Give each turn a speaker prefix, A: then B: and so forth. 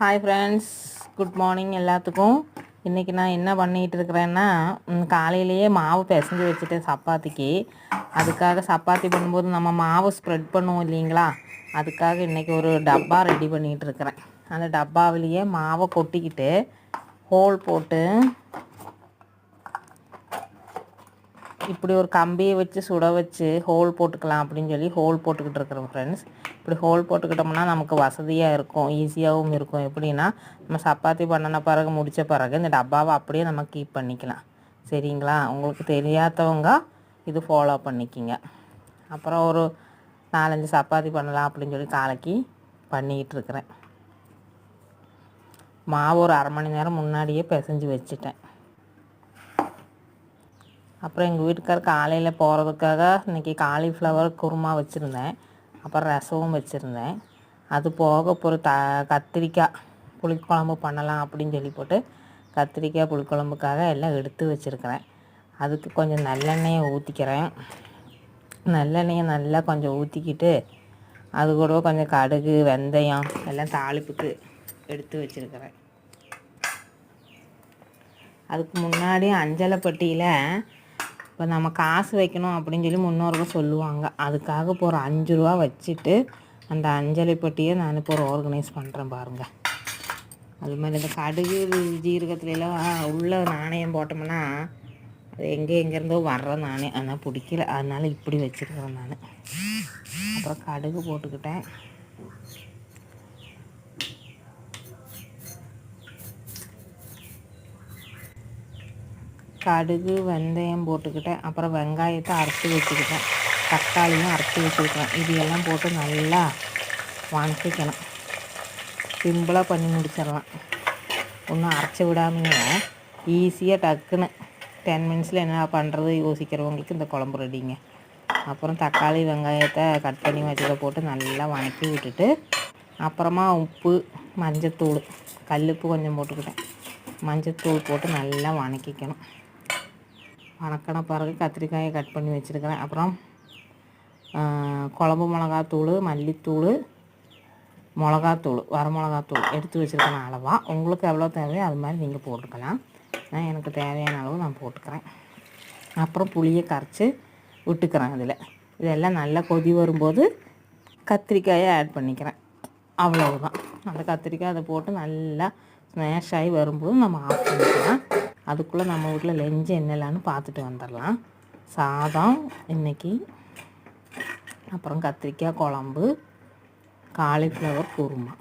A: Hi friends, good morning எல்லாத்துக்கும். இன்றைக்கி நான் என்ன பண்ணிகிட்டு இருக்கிறேன்னா, காலையிலேயே மாவு பிசைஞ்சு வச்சுட்டேன் சப்பாத்திக்கு. அதுக்காக சப்பாத்தி பண்ணும்போது நம்ம மாவு ஸ்ப்ரெட் பண்ணுவோம் இல்லைங்களா, அதுக்காக இன்றைக்கி ஒரு டப்பா ரெடி பண்ணிகிட்டு இருக்கிறேன். அந்த டப்பாவிலேயே மாவை கொட்டிக்கிட்டு ஹோல் போட்டு இப்படி ஒரு கம்பியை வச்சு சுட வச்சு ஹோல் போட்டுக்கலாம் அப்படின்னு சொல்லி ஹோல் போட்டுக்கிட்டு இருக்கிறோம் ஃப்ரெண்ட்ஸ். இப்படி ஹோல் போட்டுக்கிட்டோம்னா நமக்கு வசதியாக இருக்கும், ஈஸியாகவும் இருக்கும். எப்படின்னா, நம்ம சப்பாத்தி பண்ணின பிறகு முடித்த பிறகு இந்த டப்பாவை அப்படியே நம்ம கீப் பண்ணிக்கலாம். சரிங்களா? உங்களுக்கு தெரியாதவங்க இது ஃபாலோ பண்ணிக்கிங்க. அப்புறம் ஒரு 4-5 சப்பாத்தி பண்ணலாம் அப்படின்னு சொல்லி காலைக்கு பண்ணிக்கிட்டு இருக்கிறேன். மாவு ஒரு அரை மணி நேரம் முன்னாடியே பிசைஞ்சு வச்சுட்டேன். அப்புறம் எங்கள் வீட்டுக்கார் காலையில் போகிறதுக்காக இன்றைக்கி காலிஃப்ளவர் குருமா வச்சுருந்தேன். அப்புறம் ரசமும் வச்சுருந்தேன். அது போக ஒரு கத்திரிக்காய் புளிக்குழம்பு பண்ணலாம் அப்படின்னு சொல்லி போட்டு கத்திரிக்காய் புளிக்குழம்புக்காக எல்லாம் எடுத்து வச்சுருக்கிறேன். அதுக்கு கொஞ்சம் நல்லெண்ணெயை ஊற்றிக்கிறேன். நல்லெண்ணெயை நல்லா கொஞ்சம் ஊற்றிக்கிட்டு அது கூட கொஞ்சம் கடுகு வெந்தயம் எல்லாம் தாளிப்புக்கு எடுத்து வச்சுருக்கிறேன். அதுக்கு முன்னாடி அஞ்சலைப்பட்டியில் இப்போ நம்ம காசு வைக்கணும் அப்படின்னு சொல்லி முன்னோர்கள் சொல்லுவாங்க. அதுக்காக இப்போ ஒரு 5 ரூபா வச்சுட்டு அந்த அஞ்சலைப்பட்டியை நான் இப்போ ஒரு ஆர்கனைஸ் பண்ணுறேன் பாருங்கள். அது மாதிரி இந்த கடுகு ஜீரகத்துலலாம் உள்ள நாணயம் போட்டோம்னா அது எங்கேருந்தோ வர்ற நாணயம், அதனால் பிடிக்கல. அதனால் இப்படி வச்சுருக்கிறேன் நான். அப்புறம் கடுகு போட்டுக்கிட்டேன். கடுகு வெந்தயம் போட்டுக்கிட்டேன். அப்புறம் வெங்காயத்தை அரைச்சி வச்சுக்கிட்டேன். தக்காளியும் அரைச்சி வச்சுக்கிட்டேன். இது எல்லாம் போட்டு நல்லா வதக்கிக்கணும். சிம்பிளாக பண்ணி முடிச்சிடலாம். ஒன்றும் அரைச்சி விடாமீங்க, ஈஸியாக டக்குன்னு 10 மினிட்ஸில் என்ன பண்ணுறது யோசிக்கிறவங்களுக்கு இந்த குழம்பு ரெடிங்க. அப்புறம் தக்காளி வெங்காயத்தை கட் பண்ணி வச்சதை போட்டு நல்லா வதக்கி விட்டுட்டு அப்புறமா உப்பு மஞ்சத்தூள் கல்லுப்பு கொஞ்சம் போட்டுக்கிட்டேன். மஞ்சத்தூள் போட்டு நல்லா வதக்கிக்கணும். வதக்கின பிறகு கத்திரிக்காயை கட் பண்ணி வச்சுருக்கிறேன். அப்புறம் குழம்பு மிளகாத்தூள் மல்லித்தூள் மிளகாத்தூள் வரமிளகாத்தூள் எடுத்து வச்சுருக்கேன் அளவாக. உங்களுக்கு எவ்வளோ தேவையோ அது மாதிரி நீங்கள் போட்டுக்கலாம். நான் எனக்கு தேவையான அளவு நான் போட்டுக்கிறேன். அப்புறம் புளியை கரைச்சி விட்டுக்கிறேன். இதெல்லாம் நல்லா கொதி வரும்போது கத்திரிக்காயை ஆட் பண்ணிக்கிறேன். அவ்வளவுதான். அந்த கத்திரிக்காய் அதை போட்டு நல்லா ஸ்மேஷ் ஆகி வரும்போது நம்ம ஆஃப் பண்ணிக்கலாம். அதுக்குள்ளே நம்ம வீட்டில் லஞ்சு என்னெல்லான்னு பார்த்துட்டு வந்துடலாம். சாதம் இன்றைக்கி, அப்புறம் கத்திரிக்காய் குழம்பு, காலிஃப்ளவர் குருமா.